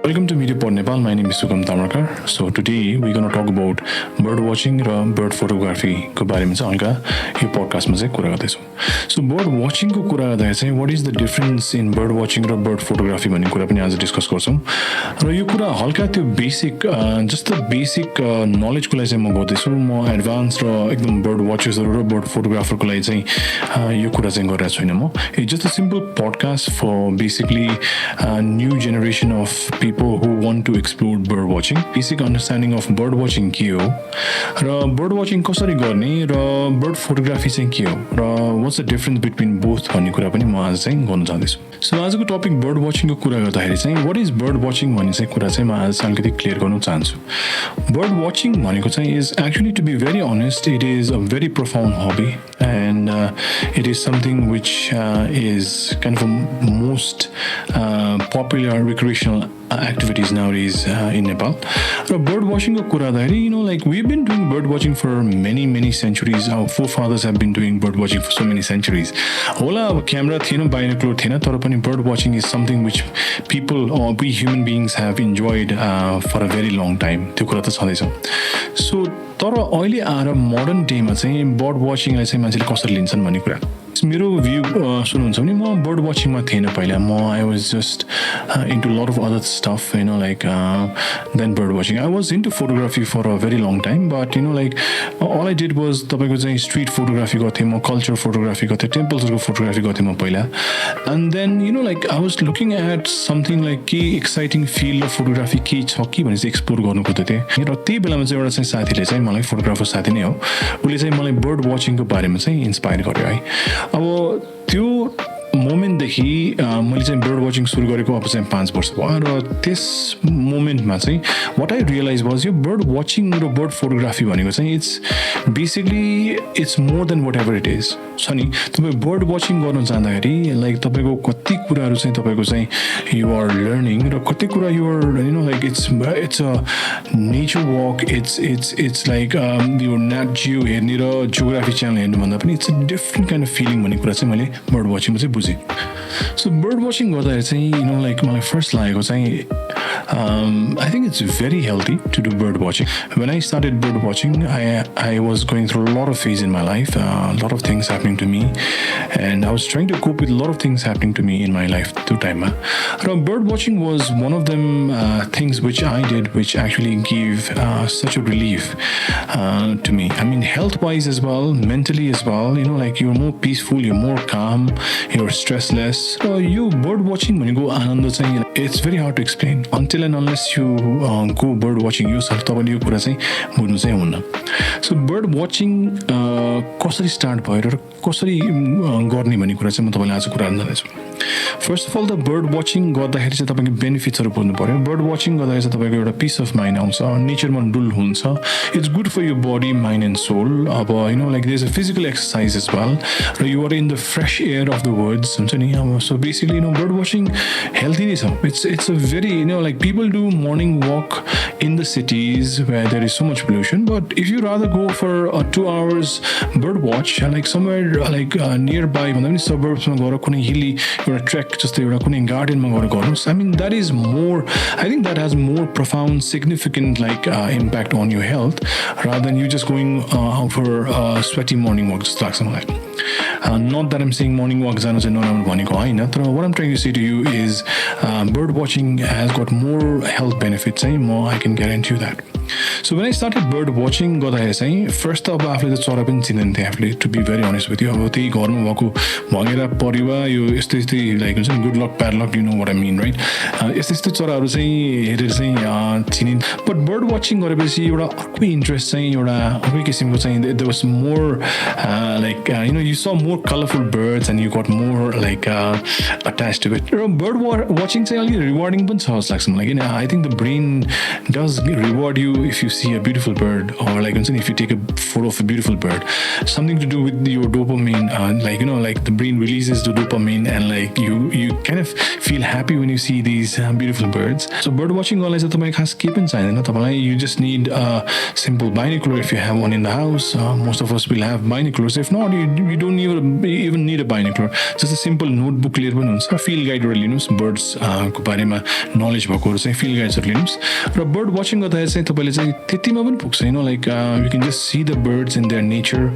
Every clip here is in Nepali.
Welcome to MediaPod Nepal. My name is Sugam Tamarkar. So today we're going to talk about bird watching र bird photography को बारेमा चाहिँ हल्का यो पडकास्टमा चाहिँ कुरा गर्दैछौँ. So bird watching को कुरा गर्दा चाहिँ what is the difference in bird watching र bird photography भन्ने कुरा पनि आज डिस्कस गर्छौँ. र यो कुरा हल्का त्यो बेसिक जस्तो बेसिक नलेजको लागि चाहिँ म गर्दैछु. म एडभान्स र एकदम बर्ड वाचर्सहरू र बर्ड फोटोग्राफरको लागि चाहिँ यो कुरा चाहिँ गरिरहेको छैन म. It's just a simple podcast for basically new generation of people who want to explore bird watching. Basic understanding of bird watching के हो र bird watching कसरी गर्ने र bird photography चाहिँ के हो र what's the difference between both भन्ने कुरा पनि म आज चाहिँ गर्न चाहन्छु. So आजको टपिक bird watching को कुरा गर्दाखेरि चाहिँ what is bird watching भन्ने चाहिँ कुरा चाहिँ म आज अलिकति क्लियर गर्न चाहन्छु. Bird watching भनेको चाहिँ is actually, to be very honest, it is a very profound hobby and it is something which is kind of a most popular recreational activities nowadays in Nepal. Bird watching ko kura गर्दाखेरि, like we've been doing bird watching for many centuries. Our forefathers have been doing bird watching for so many centuries. होला अब क्यामेरा थिएन, binocular थिएन, तर पनि bird watching is something which people or we human beings have enjoyed for a very long time. त्यो कुरा त छँदैछ. So तर अहिले आएर मोडर्न डेमा चाहिँ बर्ड वाचिङलाई चाहिँ मान्छेले कसरी लिन्छन् भन्ने कुरा. मेरो भ्यू सुन्नुहुन्छ भने म बर्ड वाचिङमा थिएन पहिला. म I was just into lot of other stuff like then bird watching. I was into photography for a very long time, but like all I did was तपाईँको चाहिँ स्ट्रिट फोटोग्राफी गर्थेँ म, कल्चर फोटोग्राफी गर्थेँ, टेम्पल्सहरूको फोटोग्राफी गर्थेँ म पहिला. And then like I was looking at something like के एक्साइटिङ फिल्ड अफ फोटोग्राफी के छ कि भनेर चाहिँ एक्सप्लोर गर्नु खोज्दै थिएँ. र त्यही बेलामा चाहिँ एउटा चाहिँ साथीले चाहिँ मलाई, फोटोग्राफर साथी नै हो, उसले चाहिँ मलाई बर्ड वाचिङको बारेमा चाहिँ इन्सपायर गर्यो है. अब त्यो मोमेन्टदेखि मैले चाहिँ बर्ड वाचिङ सुरु गरेको अब चाहिँ 5 वर्ष भयो. र त्यस मोमेन्टमा चाहिँ वाट आई रियलाइज वाज यो बर्ड वाचिङ र बर्ड फोटोग्राफी भनेको चाहिँ it's basically it's more than whatever it is छ नि. तपाईँ बर्ड वाचिङ गर्न जाँदाखेरि लाइक तपाईँको कति कुराहरू चाहिँ तपाईँको चाहिँ युआर लर्निङ र कति कुरा you're like it's a nature walk. It's like यो नेट जियो हेर्ने र जियोग्राफी च्यानल हेर्नुभन्दा पनि it's a different kind of feeling भन्ने कुरा चाहिँ मैले बर्ड वाचिङमा चाहिँ बुझेँ. So bird watching गर्दाखेरि चाहिँ like मलाई फर्स्ट लागेको चाहिँ I think it's very healthy to do bird watching. When I started bird watching, I was going through a lot of phase in my life, a lot of things happening to me, and I was trying to cope with a lot of things happening to me in my life two time. Bird watching was one of them things which I did, which actually gave such a relief to me. I mean, health-wise as well, mentally as well. Like you're more peaceful, you're more calm, you're stressless. So you bird watching when you go ananda चाहिँ it's very hard to explain until and unless you go bird watching yourself. तपाईले यो कुरा चाहिँ बुझ्नु चाहिँ हुन्न. So bird watching कसरी स्टार्ट भयो र कसरी गर्ने भन्ने कुरा चाहिँ म तपाईलाई आज कुरा गर्न जाँदैछु. First of all the bird watching गर्दाखेरि चाहिँ तपाईँको बेनिफिट्सहरू बुझ्नु पऱ्यो. बर्ड वाचिङ गर्दाखेरि चाहिँ तपाईँको एउटा पिस अफ माइन्ड आउँछ, नेचरमा डुल हुन्छ. It's good for your body, mind and soul. Uh like there is a physical exercise as well, र you are in the fresh air of the words हुन्छ नि. Uh so basically bird watching healthy नै छ. It's a very like people do morning walk in the cities where there is so much pollution, but if you rather go for 2 hours bird watch like somewhere like nearby भन्दा पनि suburbs मा गएर कुनै हिली एउटा ट्रेक जस्तै एउटा कुनै गार्डनमा गएर गर्नुहोस्. I mean that is more, I think that has more profound significant like impact on your health rather than you just going out for a sweaty morning walk जस्तो लाग्छ मलाई. Not that I'm saying morning walk जानु चाहिँ नराम्रो भनेको होइन, तर what I'm trying to say to you is bird watching has got more health benefits. I can guarantee you that. So when I started bird watching गर्दाखेरि चाहिँ फर्स्ट त अब आफूले त चरा पनि चिन्दैन थिएँ आफूले, to be very honest with you. अब त्यही घरमा भएको भगेर परिवा यो यस्तै लाइक हुन्छ नि, good luck bad luck, you know what I mean right. यस्तै चराहरू चाहिँ हेरेर चाहिँ चिनिन्. बट बर्ड वाचिङ गरेपछि एउटा अर्कै इन्ट्रेस्ट चाहिँ एउटा अर्कै किसिमको चाहिँ there was more like you see more colourful birds and you got more like attach to it. र बर्ड वाचिङ चाहिँ अलिक रिवार्डिङ पनि छ जस्तो लाग्छ मलाई, किन I think the brain does reward you if you see a beautiful bird, or like if you take a photo of a beautiful bird, something to do with your dopamine, like the brain releases the dopamine, and like you kind of feel happy when you see these beautiful birds. So bird watching गर्नलाई चाहिँ तपाईं खास केही पनि चाहिदैन तपाईलाई. You just need a simple binocular if you have one in the house. Most of us will have binoculars. If not, you don't even need a binocular. Just a simple notebook लिएर पनि हुन्छ. Field guide लिनुस्, birds को बारेमा knowledge भएकोहरु चाहिँ field guides लिनुस्. र bird watching गर्दाखेरि चाहिँ तपाईले चाहिँ त्यतिमा पनि पुग्छ, like you can just see the birds in their nature.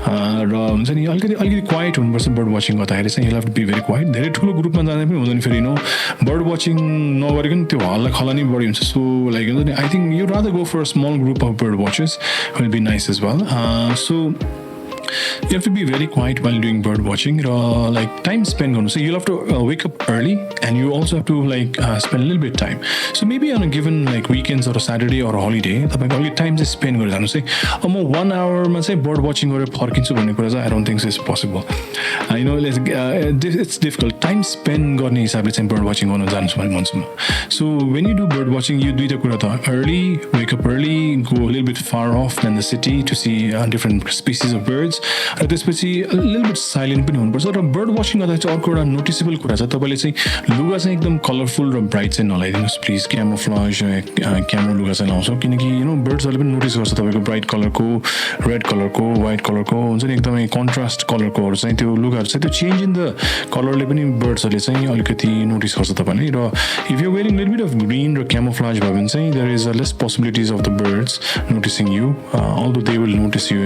र हुन्छ नि अलिकति क्वाइट हुनुपर्छ bird watching गर्दाखेरि चाहिँ. You have to be very quiet. धेरै ठुलो ग्रुपमा जाँदा पनि हुँदैन फेरि bird watching नगरिकन त्यो हल्ला खल्ला नै बढी हुन्छ. So like I think you'd rather go for a small group of bird watchers. It will be nice as well. So you have to be very quiet while doing bird watching. Like time spent on, so you'll have to wake up early, and you also have to like spend a little bit of time. So maybe on a given like weekends or a Saturday or a holiday, the time is spent going say 1 hour say bird watching or I don't think it's possible. It's difficult. Time spent going bird watching on. So when you do bird watching, you do the early, wake up early, go a little bit far off than the city to see different species of birds. र त्यसपछि a little bit silent पनि हुनुपर्छ. र bird watching गर्दा चाहिँ अर्को एउटा नोटिसेबल कुरा छ, तपाईले चाहिँ लुगा चाहिँ एकदम कलरफुल र ब्राइट चाहिँ नलाइदिनुस् प्लिज. क्यामोफ्लेज क्यामो लुगा चाहिँ लाउँछौ, किनकि बर्ड्सहरूले पनि नोटिस गर्छ तपाईको ब्राइट कलरको, रेड कलरको, व्हाइट कलरको हुन्छ नि एकदमै कन्ट्रास्ट कलरकोहरु चाहिँ त्यो लुगाहरु चाहिँ त्यो चेन्ज इन द कलरले पनि बर्ड्सहरूले चाहिँ अलिकति नोटिस गर्छ तपाईलाई. र if you wearing little bit of green र क्यामोफ्लेज भयो भने चाहिँ there is a less possibilities of the birds noticing you, although they will notice you.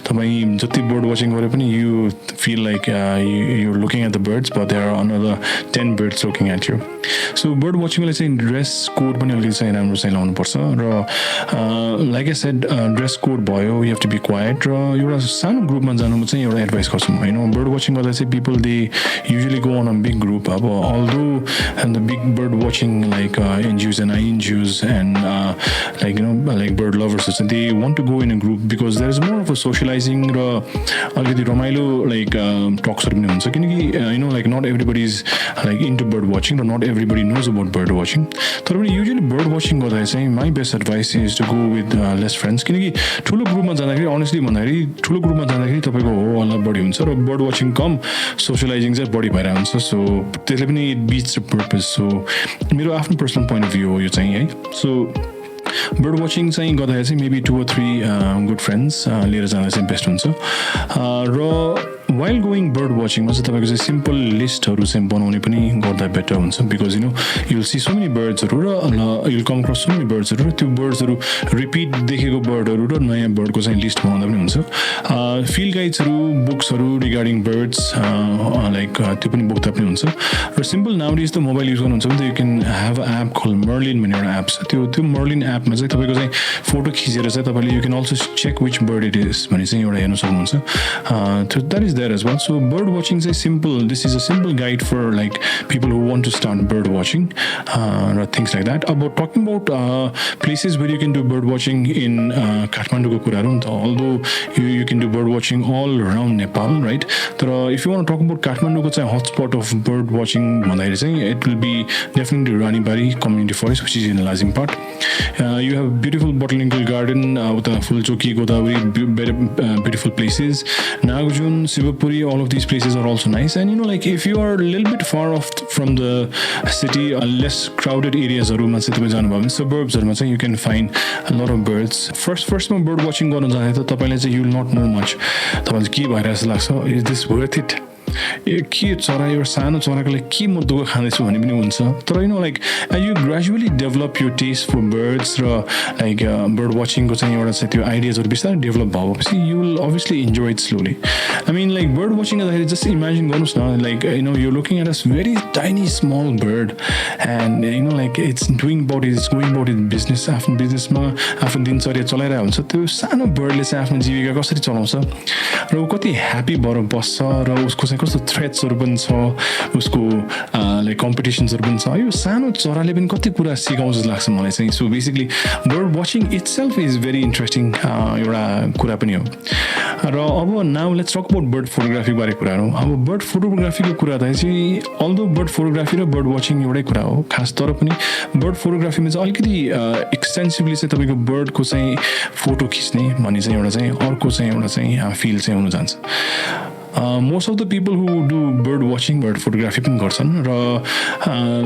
तपाई जति bird watching गरे पनि you feel like you're looking at the birds, but there are another 10 birds looking at you. So bird watching लाई चाहिँ ड्रेस कोड पनि अलिकति चाहिँ राम्रो चाहिँ लाउनु पर्छ. र like I said, dress code भयो, you have to be quiet. र एउटा सानो ग्रुपमा जानुमा चाहिँ एउटा एडभाइस गर्छु म. bird watching गर्दा चाहिँ people they usually go on a big group. अब although and the big bird watching like NGOs and INGOs and like bird lovers, they want to go in a group because there is more of a socializing र अलिकति रमाइलो like talksहरु पनि हुन्छ, किनकि like not everybody is like into bird watching, but not everybody knows about bird watching. तर पनि usually bird watching गर्दा चाहिँ my best advice is to go with less friends, किनकि ठुलो ग्रुपमा जाँदाखेरि honestly भन्दाखेरि ठुलो ग्रुपमा जाँदाखेरि तपाईको हो हल्ला बढी हुन्छ र bird watching कम socializing चाहिँ बढी भएर हुन्छ. सो त्यसले पनि it beats the purpose. So मेरो आफ्नो पर्सनल पोइन्ट अफ भ्यू हो यो चाहिँ है. सो bird watching चाहिँ गर्दाखेरि चाहिँ maybe 2 or 3 good friends लिएर जाँदा चाहिँ बेस्ट हुन्छ. र while going bird watching मा चाहिँ तपाईको चाहिँ सिम्पल लिस्टहरु चाहिँ बनाउने पनि गर्दा बेटर हुन्छ, because you'll see so many birdsहरु र you'll come across so many birdsहरु, त्यो birdsहरु रिपिट देखेको बर्डहरु र नयाँ बर्डको चाहिँ लिस्ट बनाउँदा पनि हुन्छ. फिल्ड गाइड्सहरु, बुक्सहरु रिगार्डिङ बर्ड्स लाइक त्यो पनि बोक्दा पनि हुन्छ. र सिम्पल नाउडेज त मोबाइल युज गर्नुहुन्छ भने you can have an app called Merlin भन्ने एउटा एप छ. त्यो Merlin एपमा चाहिँ तपाईको चाहिँ फोटो खिचेर चाहिँ तपाईले you can also check which bird it is भन्ने चाहिँ एउटा हेर्न सक्नुहुन्छ. So that is there as well. So bird watching is simple. This is a simple guide for like people who want to start bird watching or things like that. About talking about places where you can do bird watching in Kathmandu ko kura haru, although you can do bird watching all around Nepal, right? But if you want to talk about Kathmandu ko चाहिँ hotspot of bird watching भन्दाखेरि चाहिँ it will be definitely Ranibari Community Forest, which is in Lazim part. You have beautiful botanical garden with a full Choki, Godavari, beautiful places. Nagarjun, Sivapuri, all of these places are also nice. And like if you are a little bit far off from the city, less crowded areas or suburbs, you can find a lot of birds. First bird watching you will not know much. Is this worth it? के चरा एउटा सानो चराको लागि के म दुःख खाँदैछु भन्ने पनि हुन्छ. तर like as you gradually develop your taste for birds र like bird watching को चाहिँ एउटा चाहिँ त्यो आइडियाजहरु बिस्तारै डेभलप भएपछि you will obviously enjoy it slowly. I mean like bird watching गर्दाखेरि just imagine गर्नुस् न, like you're looking at a very tiny small bird and like it's going about its business, आफ्नो बिजनेसमा आफ्नो दिनचर्या चलाइरहेको हुन्छ. त्यो सानो बर्डले चाहिँ आफ्नो जीविका कसरी चलाउँछ र उ कति ह्यापी भएर बस्छ र उसको चाहिँ कस्तो थ्रेट्सहरू पनि छ, उसको लाइक कम्पिटिसन्सहरू पनि छ। यो सानो चराले पनि कति कुरा सिकाउँछ जस्तो लाग्छ मलाई चाहिँ। So basically bird watching itself is very interesting एउटा कुरा पनि हो। र अब now let's talk about bird photography बारे कुराहरू। अब बर्ड फोटोग्राफीको कुरा चाहिँ अल्दो बर्ड फोटोग्राफी र बर्ड वाचिङ एउटै कुरा हो खास, तर पनि बर्ड फोटोग्राफीमा चाहिँ अलिकति एक्सटेन्सिभली चाहिँ तपाईँको बर्डको चाहिँ फोटो खिच्ने भन्ने चाहिँ एउटा चाहिँ अर्को चाहिँ एउटा चाहिँ फिल चाहिँ हुन जान्छ। Most of the people who do bird watching bird photography पनि गर्छन् र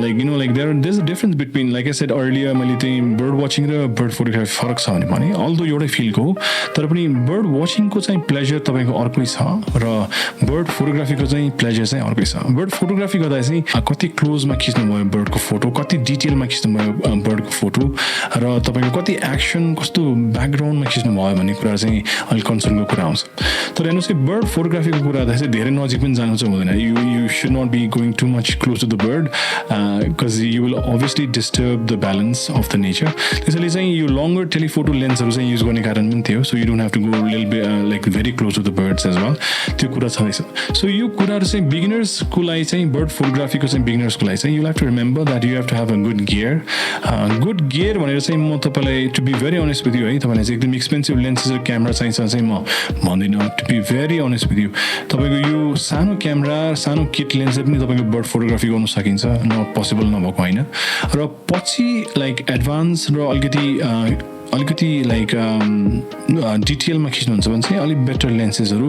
like there is a difference between like I said earlier मैले चाहिँ बर्ड वाचिङ र बर्ड फोटोग्राफी फरक छ भने अल्दो एउटै फिलको हो, तर पनि बर्ड वाचिङको चाहिँ प्लेजर तपाईँको अर्कै छ र बर्ड फोटोग्राफीको चाहिँ प्लेजर चाहिँ अर्कै छ। बर्ड फोटोग्राफी गर्दा चाहिँ कति क्लोजमा खिच्नुभयो बर्डको फोटो, कति डिटेलमा खिच्नुभयो बर्डको फोटो र तपाईँको कति एक्सन कस्तो ब्याकग्राउन्डमा खिच्नुभयो भन्ने कुरा चाहिँ अलिक कन्सर्नको कुरा आउँछ। तर हेर्नुहोस् कि बर्ड फोटोग्राफीको कुरा चाहिँ धेरै नजिक पनि जानु चाहिँ हुँदैन। You should not be going too much close to the bird because you will obviously disturb the balance of the nature. त्यसैले चाहिँ यो लङ्गर टेलिफोटो लेन्सहरू चाहिँ युज गर्ने कारण पनि थियो। So you don't have to go लिल be like very close to the birds as well, त्यो कुरा छँदैछ। सो यो कुराहरू चाहिँ बिगिनर्सको लागि चाहिँ बर्ड फोटोग्राफीको चाहिँ बिगिनर्सको लागि चाहिँ you have to remember that you have to have a good gear. Good gear भनेर चाहिँ म तपाईँलाई to be very honest with you है, तपाईँलाई चाहिँ एकदम एक्सपेन्सिभ लेन्सेस र क्यामेरा चाहिन्छ चाहिँ म भन्दिनँ। To be very honest with you, तपाईँको यो सानो क्यामेरा सानो किट लेन्सले पनि तपाईँको बर्ड फोटोग्राफी गर्नु सकिन्छ, पोसिबल नभएको होइन। र पछि लाइक एडभान्स र अलिकति लाइक डिटेलमा खिच्नुहुन्छ भने चाहिँ अलिक बेटर लेन्सेसहरू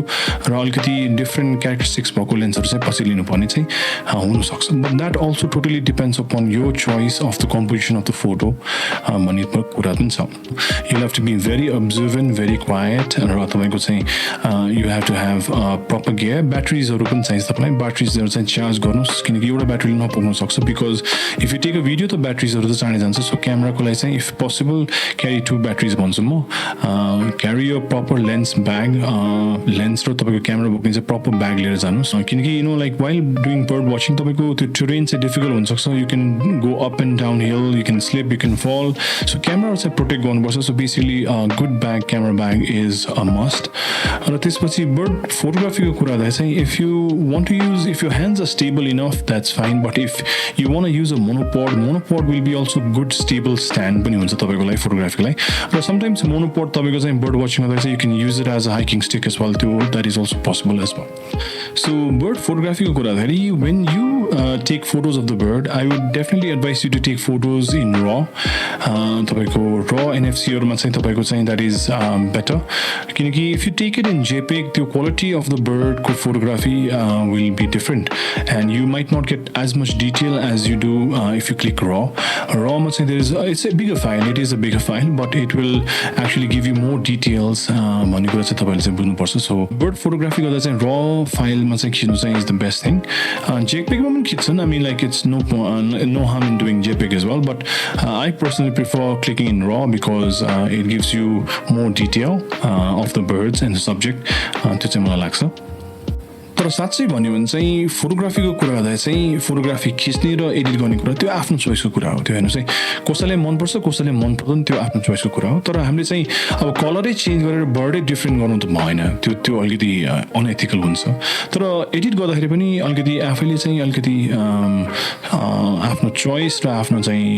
र अलिकति डिफ्रेन्ट क्यारेक्टरिस्टिक्स भएको लेन्सहरू चाहिँ पछि लिनुपर्ने चाहिँ हुनसक्छ। But that also totally depends upon यो choice of the composition of the photo भन्ने कुरा पनि छ। You have to be very observant, very quiet र तपाईँको चाहिँ you have to have proper gear. ब्याट्रिजहरू पनि चाहिन्छ तपाईँलाई, ब्याट्रिजहरू चाहिँ चार्ज गर्नुहोस् किनकि एउटा ब्याट्रीले नपुग्न सक्छ। Because if you take a video त ब्याट्रिजहरू त चाँडै जान्छ। सो क्यामेराको लागि चाहिँ इफ पोसिबल क्यारी 2 ब्याट्रिज भन्छु म। क्यारी यो प्रपर लेन्स ब्याग, लेन्स र तपाईँको क्यामेरा बोक्ने चाहिँ प्रपर ब्याग लिएर जानुहोस् किनकि you know like while doing bird watching तपाईँको त्यो टेरेन चाहिँ डिफिकल्ट हुनसक्छ। You can go up and down hill, you can slip, you can fall. So camera चाहिँ प्रोटेक्ट गर्नुपर्छ। So basically good bag, camera bag is a must. र त्यसपछि बर्ड फोटोग्राफीको कुरा गर्दा चाहिँ if you want to use, if you hands are stable enough that's fine, but if you want to use a monopod will be also good stable stand पनि हुन्छ तपाईँको लागि फोटोग्राफीको लागि। र समटाइम्स मोनोपोड तपाईँको चाहिँ बर्ड वाचिङ गर्दा चाहिँ you can use it as a hiking stick as well, त्यो that is also possible as well. So bird फोटोग्राफीको कुरा गर्दाखेरि when you take photos of the bird I would definitely advise you to take photos in raw. तपाईँको र एनएफसीहरूमा चाहिँ तपाईँको चाहिँ द्याट इज बेटर किनकि if you take it in JPEG त्यो क्वालिटी अफ द बर्डको photography will be different and you might not get as much detail as you do if you click रमा चाहिँ there is it's a bigger file, it is a bigger file but it will actually give you more details भन्ने कुरा चाहिँ तपाईँले चाहिँ बुझ्नुपर्छ। सो बर्ड फोटोग्राफी गर्दा चाहिँ र फाइलमा चाहिँ खिच्नु चाहिँ इज द बेस्ट थिङ। जेपेगमा पनि खिच्छन्, I mean like it's no harm in doing JPEG as well, but I personally prefer clicking in raw because it gives you more detail of the birds and the subject, त्यो चाहिँ मलाई लाग्छ। तर साँच्चै भन्यो भने चाहिँ फोटोग्राफीको कुरा गर्दा चाहिँ फोटोग्राफी खिच्ने र एडिट गर्ने कुरा त्यो आफ्नो चोइसको कुरा हो। त्यो हेर्नु चाहिँ कसैलाई मनपर्छ कसैलाई मन पर्दैन, त्यो आफ्नो चोइसको कुरा हो। तर हामीले चाहिँ अब कलरै चेन्ज गरेर बर्डै डिफ्रेन्ट गर्नु त भएन, त्यो अलिकति अनएथिकल हुन्छ। तर एडिट गर्दाखेरि पनि अलिकति आफैले चाहिँ अलिकति आफ्नो चोइस र आफ्नो चाहिँ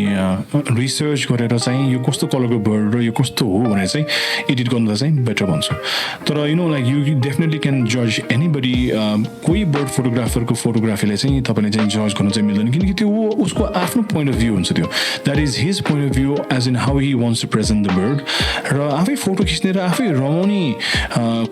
रिसर्च गरेर चाहिँ यो कस्तो कलरको बर्ड र यो कस्तो हो भनेर चाहिँ एडिट गर्नु चाहिँ बेटर भन्छु। तर you know like you definitely can जज एनीबडी। कोही बर्ड फोटोग्राफरको फोटोग्राफीलाई चाहिँ तपाईँले चाहिँ जज गर्नु चाहिँ मिल्दैन किनकि त्यो उसको आफ्नो पोइन्ट अफ भ्यू हुन्छ, त्यो that is his point of view as in how he wants to present the bird. र आफै फोटो खिच्ने र आफै रमाउने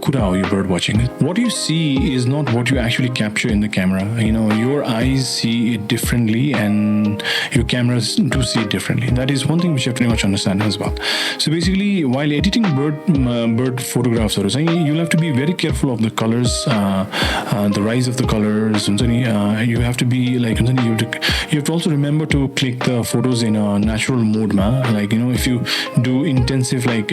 कुरा हो यो bird watching. What you see is not what you actually capture in the camera, you know your eyes see it differently and your cameras do see it differently. That is one thing which you have to pretty much understand as well. So basically, while editing bird photographs, you'll have to be very careful of the colors, the rise of the colors. You have to be like, you have to also remember to click the photos in a natural mode, like, you know, if you do intensive like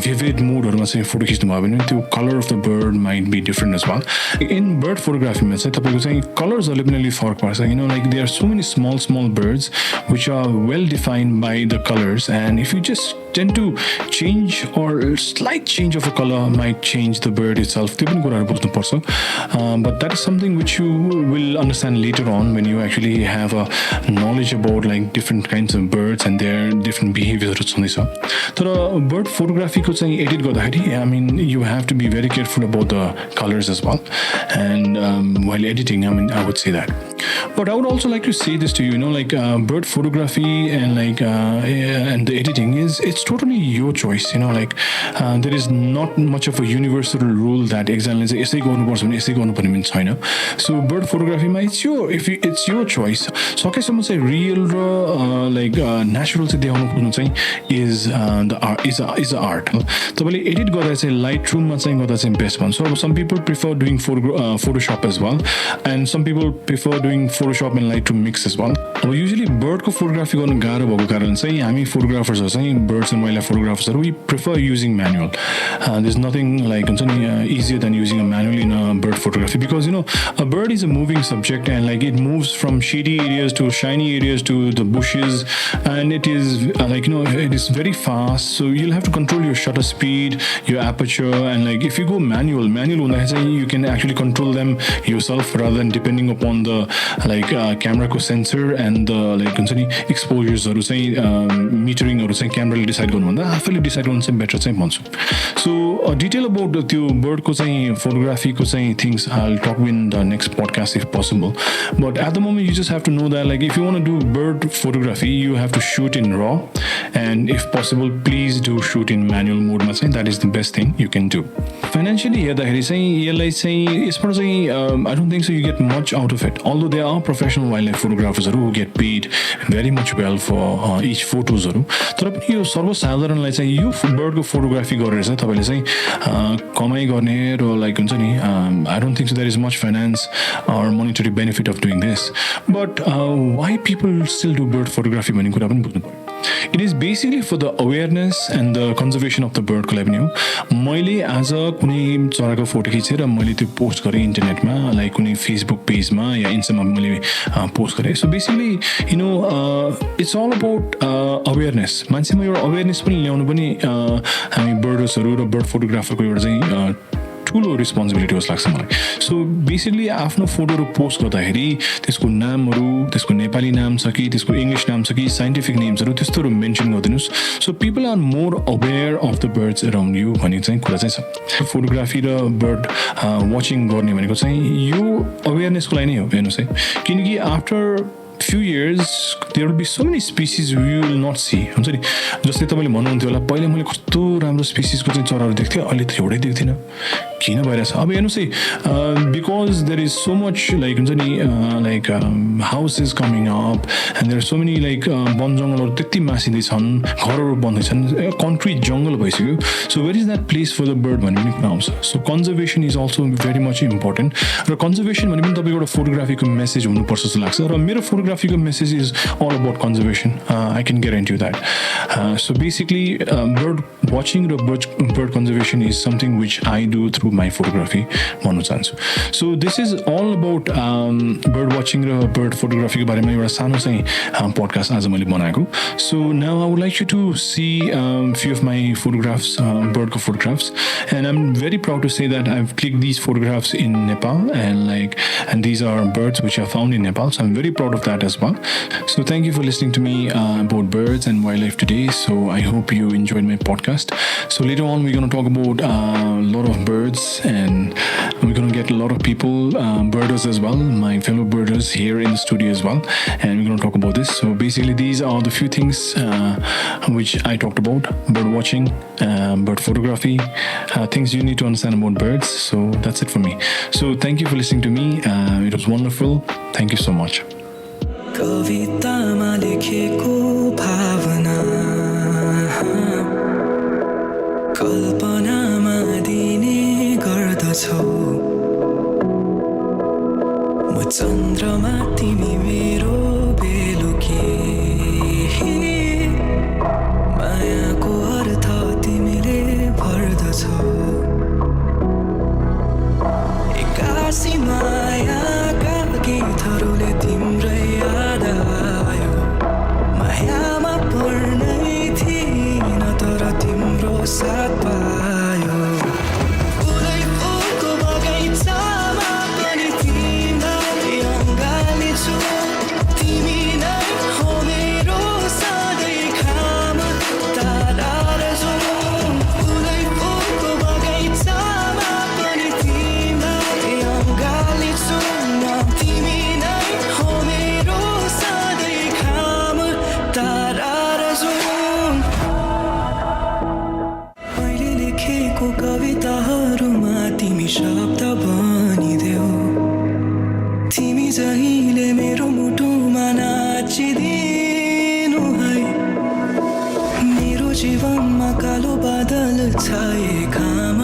vivid mode or photo the color of the bird might be different as well. In bird photography, colors are definitely far, you know, like they are are so many small birds which are well defined by the colors, and if you just tend to change or slight change of a color might change the bird itself. त्यो पनि कुराहरु बुझ्नु पर्छ. But that is something which you will understand later on when you actually have a knowledge about like different kinds of birds and their different behaviors छँदैछ. तर bird photography को चाहिँ edit गर्दाखेरि I mean you have to be very careful about the colors as well, and while editing I would say that. But I would also like to say this to you, like bird photography and like and the editing it's totally your choice, like there is not much of a universal rule that example चाहिँ यसै गर्नुपर्छ भने यसै गर्नुपर्ने पनि छैन. So bird photography मा it's your choice. सकेसम्म चाहिँ real र like natural चाहिँ देखाउनु खोज्नु चाहिँ is a art. तपाईले edit गर्दा चाहिँ Lightroom मा चाहिँ गर्दा चाहिँ best भन्छ. So some people prefer doing Photoshop as well, and some people prefer doing Photoshop and Lightroom mix as well. अब usually bird को photography गर्न गाह्रो भएको कारण चाहिँ हामी photographers चाहिँ birds and wildlife photographers we prefer using manual. There's nothing like easier than using a manual in a bird photography, because a bird is a moving subject, and like it moves from shady areas to shiny areas to the bushes, and it is it is very fast, so you'll have to control your shutter speed, your aperture, and like if you go manual you can actually control them yourself rather than depending upon the camera को sensor and the exposures metering camera decide गर्नु भन्दा आफैले डिसाइड गर्नु चाहिँ बेटर चाहिँ भन्छु. So detail about त्यो bird को चाहिँ photography को चाहिँ things I'll talk in the next podcast if possible, but at the moment you just have to know that like if you want to do bird photography you have to shoot in raw, and if possible please do shoot in manual mode मा चाहिँ that is the best thing you can do. Financially हेर्दाखेरि चाहिँ यसलाई चाहिँ यसबाट चाहिँ I don't think so you get much out of it, although there are professional wildlife photographers who get paid very much well for each photos हरू. तर पनि यो सर्वसाधारणलाई चाहिँ यो bird को photography गरेर चाहिँ तपाईले चाहिँ कमाइ गर्ने र like हुन्छ नि I don't think so there is much finance or monetary benefit of doing this, but why people still do bird photography भन्ने कुरा पनि बुझ्नु पर्यो. It is basically for the awareness and the conservation of the bird को लागि पनि हो. मैले आज कुनै चराको फोटो खिचेर मैले त्यो पोस्ट गरेँ इन्टरनेटमा, लाइक कुनै फेसबुक पेजमा या इन्स्टामा मैले पोस्ट गरेँ. So basically it's all about awareness. मान्छेमा एउटा अवेरनेस पनि ल्याउनु पनि हामी बर्डर्सहरू र बर्ड फोटोग्राफरको एउटा चाहिँ ठुलो रेस्पोन्सिबिलिटी जस्तो लाग्छ मलाई. सो बेसिकली आफ्नो फोटोहरू पोस्ट गर्दाखेरि त्यसको नामहरू, त्यसको नेपाली नाम छ कि त्यसको इङ्ग्लिस नाम छ कि साइन्टिफिक नेम्सहरू त्यस्तोहरू मेन्सन गरिदिनुहोस्. So people are more aware of the birds around you भन्ने चाहिँ कुरा चाहिँ छ. फोटोग्राफी र बर्ड वाचिङ गर्ने भनेको चाहिँ यो अवेरनेसको लागि नै हो हेर्नुहोस् है, किनकि after few years there will be so many species we will not see. हुन्छ नि जस्तै तपाईँले भन्नुहुन्थ्यो होला पहिले मैले कस्तो राम्रो स्पिसिसको चाहिँ चराहरू देख्थेँ, अहिले त एउटै देख्दिनँ, किन भइरहेछ. अब हेर्नुहोस् है, because there is so much like हुन्छ नि like houses coming up and there are so many like वन जङ्गलहरू त्यति मासिँदैछन्, घरहरू बन्दैछन्, कन्क्रिट जङ्गल भइसक्यो. So where is that place for the bird भन्ने पनि कुरा आउँछ. So conservation is also very much important. र कन्जर्भेसन भने पनि तपाईँको एउटा फोटोग्राफीको मेसेज हुनुपर्छ जस्तो लाग्छ, र मेरो फोटोग्राफीको message is all about conservation. I can guarantee you that. So basically, bird watching or bird conservation is something which I do through my photography. So this is all about bird watching or bird photography. Podcast as a So now I would like you to see a few of my photographs, bird photographs, and I'm very proud to say that I've clicked these photographs in Nepal, and these are birds which are found in Nepal. So I'm very proud of that as well. So thank you for listening to me about birds and wildlife today. So I hope you enjoyed my podcast. So later on we're going to talk about a lot of birds, and we're going to get a lot of people, birders as well, my fellow birders here in the studio as well, and we're going to talk about this. So basically these are the few things which I talked about: bird watching, bird photography, things you need to understand about birds. So that's it for me. So thank you for listening to me. It was wonderful. Thank you so much. कवितामा लेखेको भावना कल्पनामा दिने गर्दछौ म चन्द्रमा तिमी मेरो बेलुकी मायाको अर्थ तिमीले भर्दछौ एक्कासी मायाका गीतहरूले तिम्रै छाए घाम